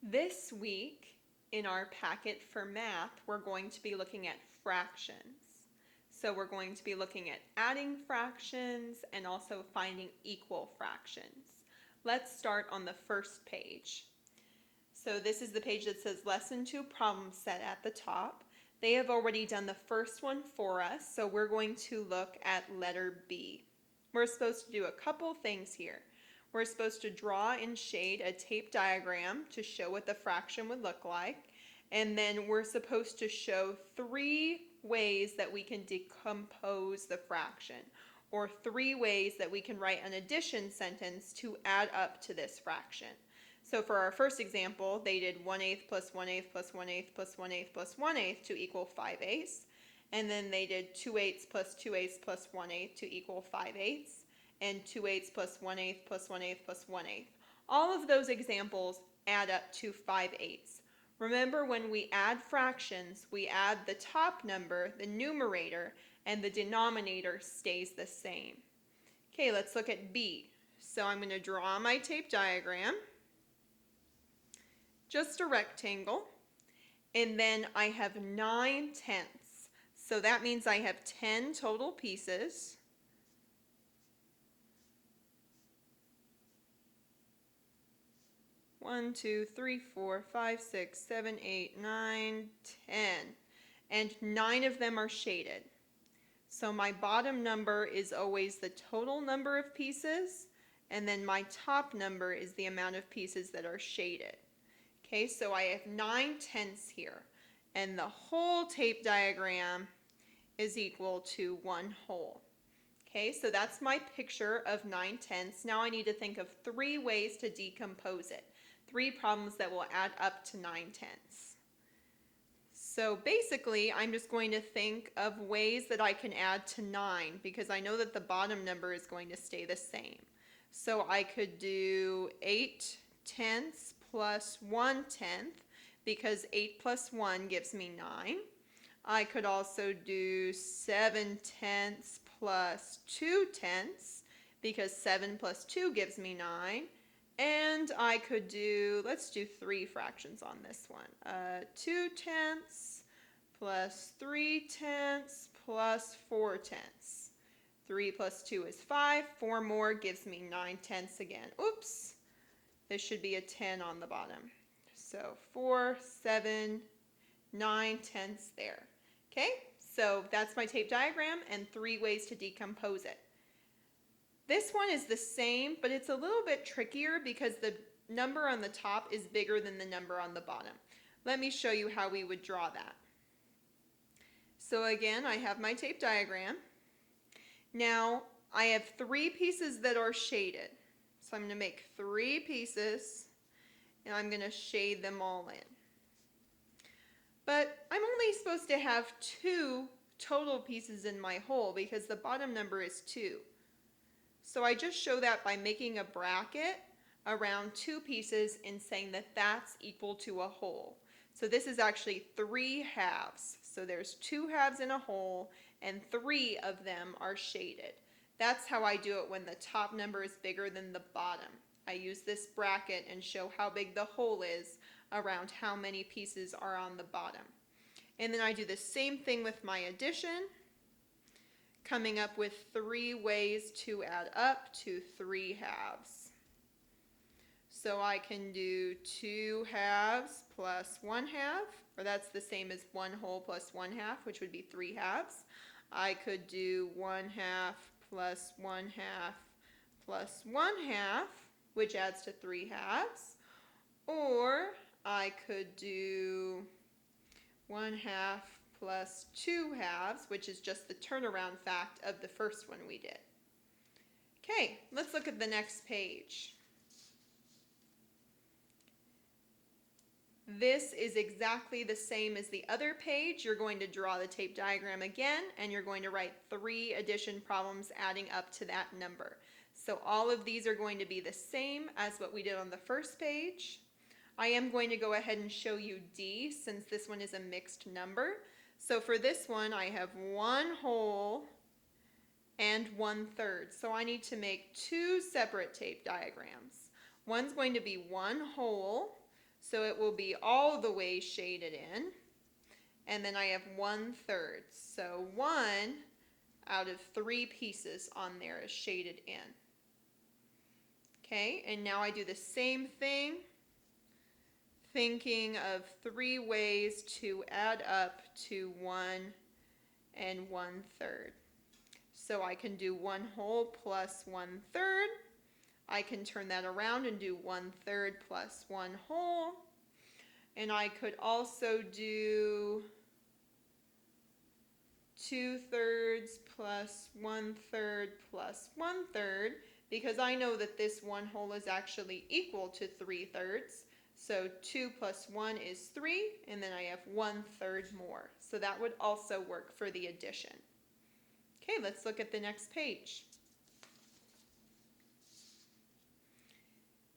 This week in our packet for math, we're going to be looking at fractions. So we're going to be looking at adding fractions and also finding equal fractions. Let's start on the first page. So this is the page that says Lesson 2 problem set at the top. They have already done the first one for us, so we're going to look at letter B. We're supposed to do a couple things here. We're supposed to draw and shade a tape diagram to show what the fraction would look like. And then we're supposed to show 3 ways that we can decompose the fraction, or 3 ways that we can write an addition sentence to add up to this fraction. So for our first example, they did 1/8 plus 1/8 plus 1/8 plus 1/8 plus 1/8 to equal 5/8. And then they did 2/8 plus 2/8 plus 1/8 to equal 5/8. And 2/8 plus 1/8 plus 1/8 plus 1/8. All of those examples add up to 5/8. Remember, when we add fractions, we add the top number, the numerator, and the denominator stays the same. Okay, let's look at B. So I'm going to draw my tape diagram, just a rectangle, and then I have 9/10. So that means I have 10 total pieces. 1, 2, 3, 4, 5, 6, 7, 8, 9, 10. And 9 of them are shaded. So my bottom number is always the total number of pieces, and then my top number is the amount of pieces that are shaded. Okay, so I have 9/10 here, and the whole tape diagram is equal to 1 whole. Okay, so that's my picture of 9/10. Now I need to think of 3 ways to decompose it. 3 problems that will add up to 9/10. So basically, I'm just going to think of ways that I can add to 9, because I know that the bottom number is going to stay the same. So I could do 8/10 plus 1/10, because 8 plus 1 gives me 9. I could also do 7/10 plus 2/10, because 7 plus 2 gives me 9. And I could do, let's do 3 fractions on this one. 2/10 plus 3/10 plus 4/10. 3 plus 2 is 5. 4 more gives me 9/10 again. Oops, this should be a 10 on the bottom. So 4, 7, 9/10 there. Okay, so that's my tape diagram and 3 ways to decompose it. This one is the same, but it's a little bit trickier because the number on the top is bigger than the number on the bottom. Let me show you how we would draw that. So again, I have my tape diagram. Now I have 3 pieces that are shaded. So I'm going to make 3 pieces, and I'm going to shade them all in. But I'm only supposed to have 2 total pieces in my whole because the bottom number is 2. So I just show that by making a bracket around 2 pieces and saying that that's equal to a whole. So this is actually 3 halves. So there's 2 halves in a whole, and 3 of them are shaded. That's how I do it when the top number is bigger than the bottom. I use this bracket and show how big the whole is around how many pieces are on the bottom. And then I do the same thing with my addition, coming up with 3 ways to add up to 3 halves. So I can do 2 halves plus 1 half, or that's the same as 1 whole plus 1 half, which would be 3 halves. I could do 1 half plus 1 half plus 1 half, which adds to 3 halves. Or I could do 1 half plus 2 halves, which is just the turnaround fact of the first one we did. Okay, let's look at the next page. This is exactly the same as the other page. You're going to draw the tape diagram again, and you're going to write 3 addition problems adding up to that number. So all of these are going to be the same as what we did on the first page. I am going to go ahead and show you D, since this one is a mixed number. So for this one, I have 1 whole and 1/3. So I need to make 2 separate tape diagrams. One's going to be 1 whole, So it will be all the way shaded in. And then I have 1/3. So 1 out of 3 pieces on there is shaded in. Okay, and now I do the same thing, thinking of 3 ways to add up to 1 and 1/3. So I can do 1 whole plus 1/3. I can turn that around and do 1/3 plus 1 whole. And I could also do 2/3 plus 1/3 plus 1/3, because I know that this 1 whole is actually equal to 3/3. So 2 plus 1 is 3, and then I have 1/3 more. So that would also work for the addition. Okay, let's look at the next page.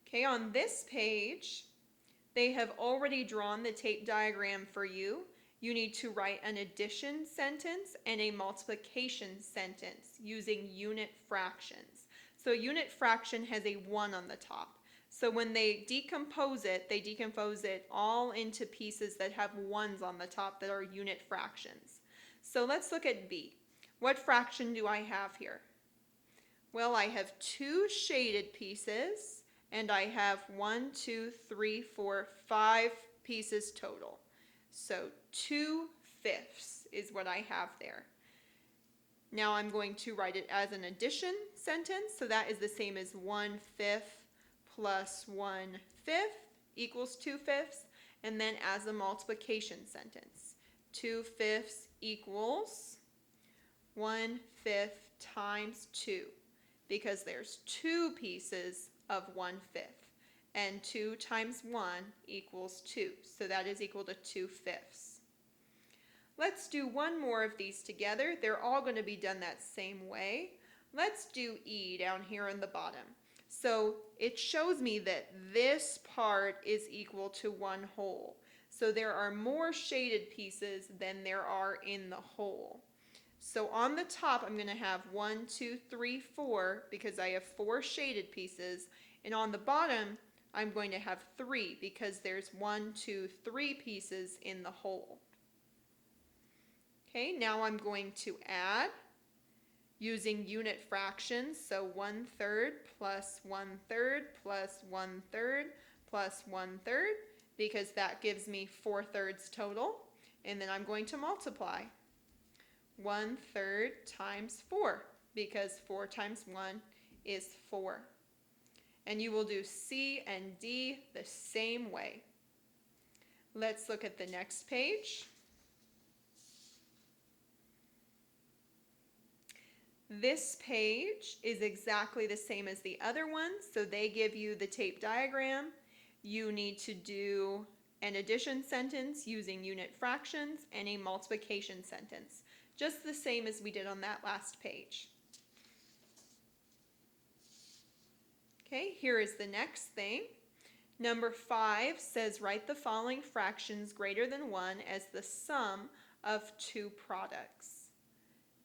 Okay, on this page, they have already drawn the tape diagram for you. You need to write an addition sentence and a multiplication sentence using unit fractions. So a unit fraction has a 1 on the top. So when they decompose it all into pieces that have 1s on the top that are unit fractions. So let's look at B. What fraction do I have here? Well, I have 2 shaded pieces, and I have 1, 2, 3, 4, 5 pieces total. So 2/5 is what I have there. Now I'm going to write it as an addition sentence, so that is the same as 1/5 plus 1/5 equals 2/5, and then as a multiplication sentence, 2/5 equals 1/5 times 2, because there's 2 pieces of 1/5. And 2 times 1 equals 2. So that is equal to 2/5. Let's do one more of these together. They're all going to be done that same way. Let's do E down here in the bottom. So it shows me that this part is equal to 1 whole. So there are more shaded pieces than there are in the whole. So on the top, I'm going to have 1, 2, 3, 4, because I have 4 shaded pieces. And on the bottom, I'm going to have 3 because there's 1, 2, 3 pieces in the whole. Okay, now I'm going to add using unit fractions. So 1/3 plus 1/3 plus 1/3 plus 1/3, because that gives me 4/3 total. And then I'm going to multiply 1/3 times 4, because 4 times 1 is 4. And you will do C and D the same way. Let's look at the next page. This page is exactly the same as the other ones, so they give you the tape diagram. You need to do an addition sentence using unit fractions and a multiplication sentence, just the same as we did on that last page. Okay, here is the next thing. Number 5 says write the following fractions greater than 1 as the sum of 2 products.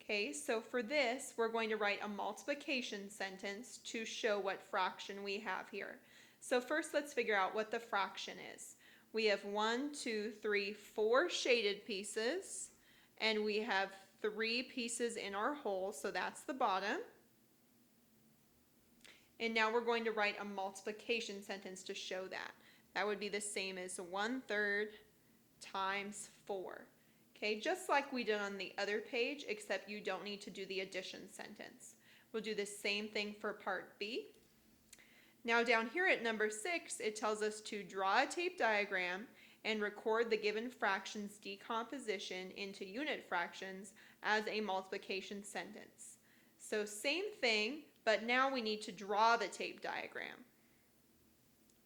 Okay, so for this, we're going to write a multiplication sentence to show what fraction we have here. So first, let's figure out what the fraction is. We have 1, 2, 3, 4 shaded pieces, and we have 3 pieces in our whole, so that's the bottom. And now we're going to write a multiplication sentence to show that. That would be the same as 1/3 times 4. Okay, just like we did on the other page, except you don't need to do the addition sentence. We'll do the same thing for part B. Now down here at number 6, it tells us to draw a tape diagram and record the given fractions decomposition into unit fractions as a multiplication sentence. So same thing, but now we need to draw the tape diagram.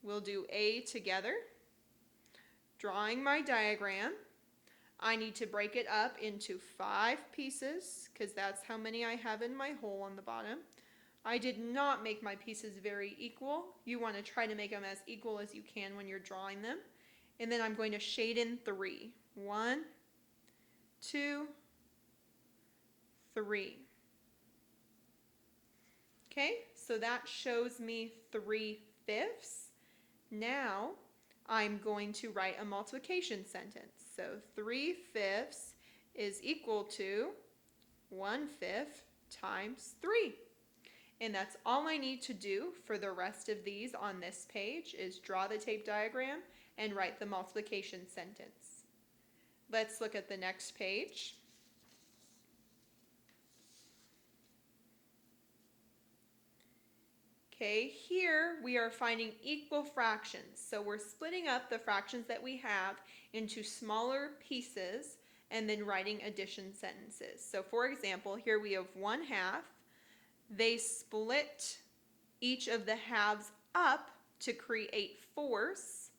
We'll do A together. Drawing my diagram, I need to break it up into 5 pieces, because that's how many I have in my whole on the bottom. I did not make my pieces very equal. You want to try to make them as equal as you can when you're drawing them. And then I'm going to shade in 3. 1, 2, 3. Okay, so that shows me 3/5. Now I'm going to write a multiplication sentence. So 3/5 is equal to 1/5 times 3. And that's all I need to do for the rest of these on this page is draw the tape diagram and write the multiplication sentence. Let's look at the next page. Okay, here we are finding equal fractions. So we're splitting up the fractions that we have into smaller pieces and then writing addition sentences. So for example, here we have 1/2. They split each of the halves up to create fourths.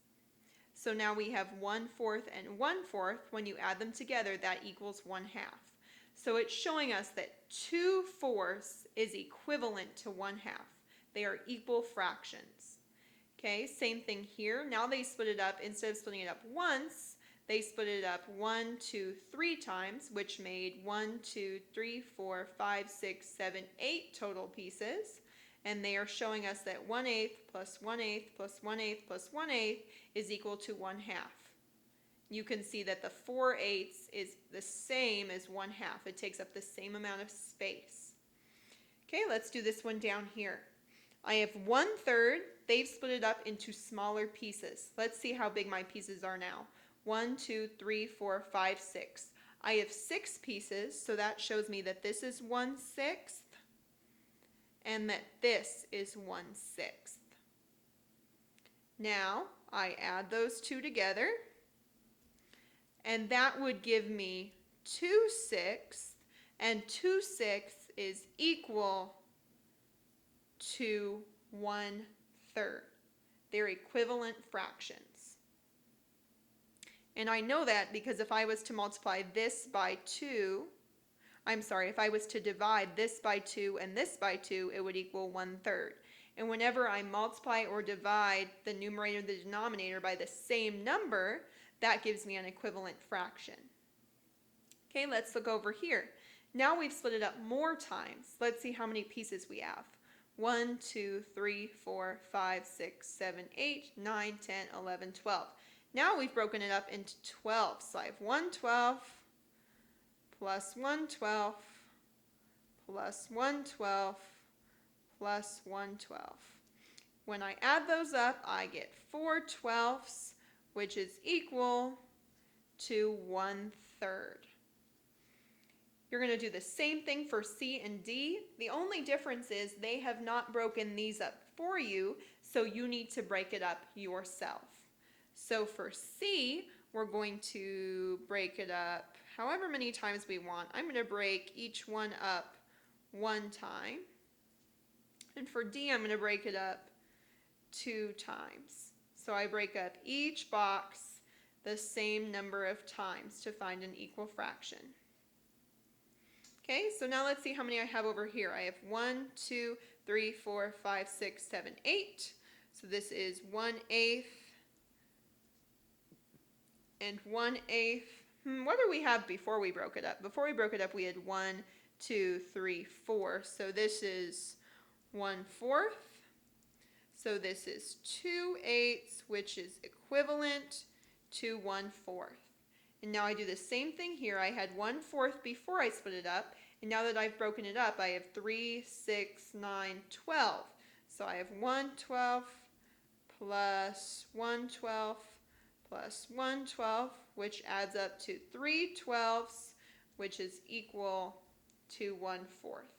So now we have 1/4 and 1/4. When you add them together, that equals 1/2. So it's showing us that 2/4 is equivalent to 1/2. They are equal fractions. Okay, same thing here. Now they split it up, instead of splitting it up once, they split it up 1, 2, 3 times, which made 1, 2, 3, 4, 5, 6, 7, 8 total pieces. And they are showing us that 1/8 plus 1/8 plus 1/8 plus 1/8 is equal to 1/2. You can see that the 4/8 is the same as 1/2. It takes up the same amount of space. Okay, let's do this one down here. I have 1/3. They've split it up into smaller pieces. Let's see how big my pieces are now. 1, 2, 3, 4, 5, 6. I have 6 pieces, so that shows me that this is 1/6 and that this is 1/6. Now I add those two together, and that would give me 2/6, and 2/6 is equal to 1/3. They're equivalent fractions. And I know that because if I was to multiply this by 2, if I was to divide this by 2 and this by 2, it would equal 1/3. And whenever I multiply or divide the numerator and the denominator by the same number, that gives me an equivalent fraction. Okay, let's look over here. Now we've split it up more times. Let's see how many pieces we have. 1, 2, 3, 4, 5, 6, 7, 8, 9, 10, 11, 12. Now we've broken it up into 12. So I have 1/12 plus 1/12 plus 1/12 plus 1/12. When I add those up, I get 4/12, which is equal to 1/3. You're going to do the same thing for C and D. The only difference is they have not broken these up for you, so you need to break it up yourself. So for C, we're going to break it up however many times we want. I'm going to break each one up 1 time. And for D, I'm going to break it up 2 times. So I break up each box the same number of times to find an equal fraction. Okay, so now let's see how many I have over here. I have 1, 2, 3, 4, 5, 6, 7, 8. So this is 1/8 and 1/8. What do we have before we broke it up? Before we broke it up, we had 1, 2, 3, 4. So this is 1/4. So this is 2/8, which is equivalent to 1/4. And now I do the same thing here. I had 1/4 before I split it up, and now that I've broken it up, I have 3, 6, 9, 12. So I have 1/12 plus 1/12 plus 1/12, which adds up to 3/12, which is equal to 1/4.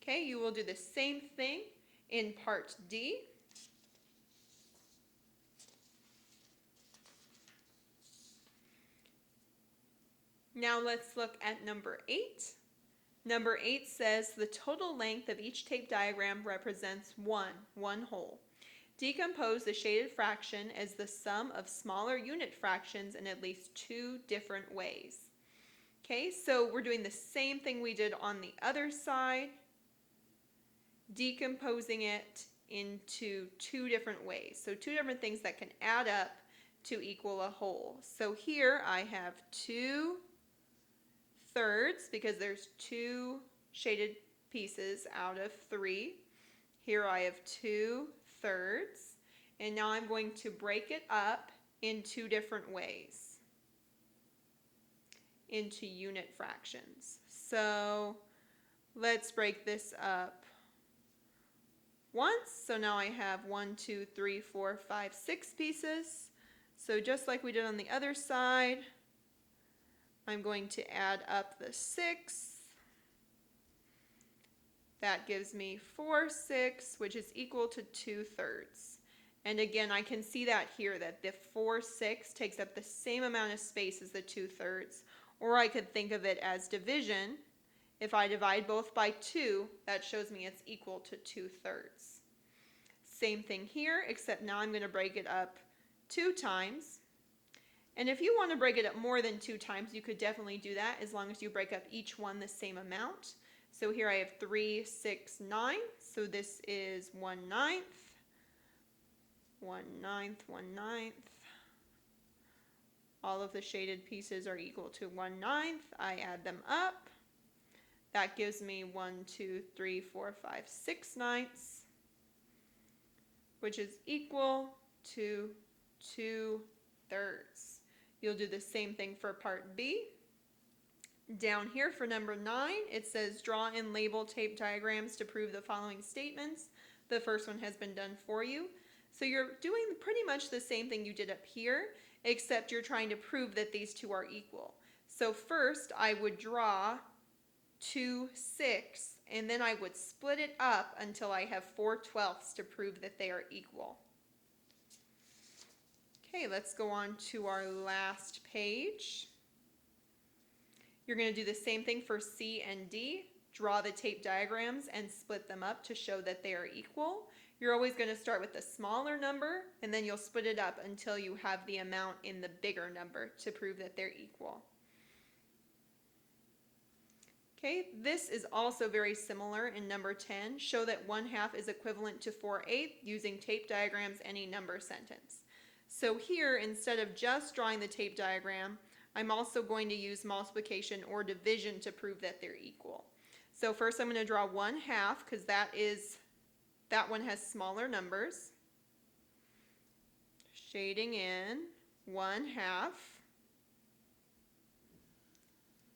Okay, you will do the same thing in part D. Now let's look at number 8. Number 8 says the total length of each tape diagram represents one whole. Decompose the shaded fraction as the sum of smaller unit fractions in at least 2 different ways. Okay, so we're doing the same thing we did on the other side, decomposing it into 2 different ways. So 2 different things that can add up to equal a whole. So here I have 2/3 because there's 2 shaded pieces out of 3. Here I have 2/3. And now I'm going to break it up in two different ways, into unit fractions. So let's break this up once. So now I have 1, 2, 3, 4, 5, 6 pieces. So just like we did on the other side, I'm going to add up the 6. That gives me 4/6, which is equal to 2/3. And again, I can see that here, that the 4/6 takes up the same amount of space as the 2/3. Or I could think of it as division. If I divide both by 2, that shows me it's equal to 2/3. Same thing here, except now I'm going to break it up 2 times. And if you want to break it up more than 2 times, you could definitely do that as long as you break up each one the same amount. So here I have 3, 6, 9. So this is 1/9, 1/9, 1/9. All of the shaded pieces are equal to 1/9. I add them up. That gives me 1, 2, 3, 4, 5, 6/9, which is equal to 2/3. You'll do the same thing for part B. Down here for number 9, it says draw and label tape diagrams to prove the following statements. The first one has been done for you. So you're doing pretty much the same thing you did up here, except you're trying to prove that these two are equal. So first I would draw 2, 6, and then I would split it up until I have 4/12 to prove that they are equal. Okay, let's go on to our last page. You're going to do the same thing for C and D. Draw the tape diagrams and split them up to show that they are equal. You're always going to start with the smaller number, and then you'll split it up until you have the amount in the bigger number to prove that they're equal. Okay, this is also very similar in number 10. Show that 1/2 is equivalent to 4/8 using tape diagrams any number sentence. So here, instead of just drawing the tape diagram, I'm also going to use multiplication or division to prove that they're equal. So first I'm going to draw 1/2 because that one has smaller numbers. Shading in 1/2.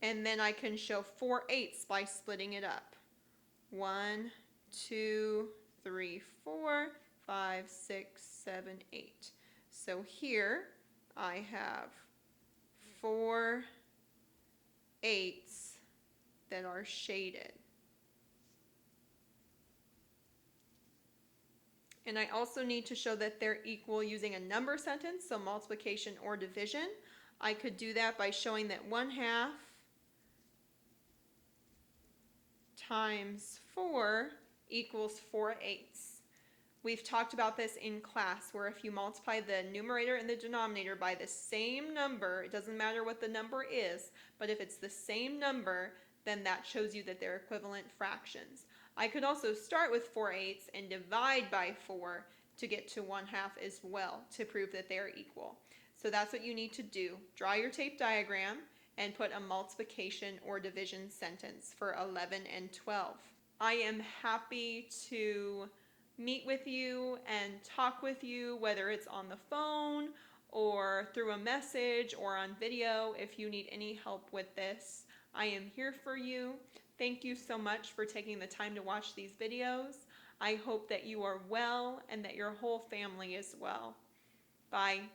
And then I can show 4/8 by splitting it up. 1, 2, 3, 4, 5, 6, 7, 8. So here I have 4/8 that are shaded. And I also need to show that they're equal using a number sentence, so multiplication or division. I could do that by showing that 1/2 times 4 equals 4/8. We've talked about this in class, where if you multiply the numerator and the denominator by the same number, it doesn't matter what the number is, but if it's the same number, then that shows you that they're equivalent fractions. I could also start with 4/8 and divide by 4 to get to 1/2 as well to prove that they are equal. So that's what you need to do. Draw your tape diagram and put a multiplication or division sentence for 11 and 12. I am happy to meet with you and talk with you, whether it's on the phone or through a message or on video. If you need any help with this, I am here for you. Thank you so much for taking the time to watch these videos. I hope that you are well and that your whole family is well. Bye.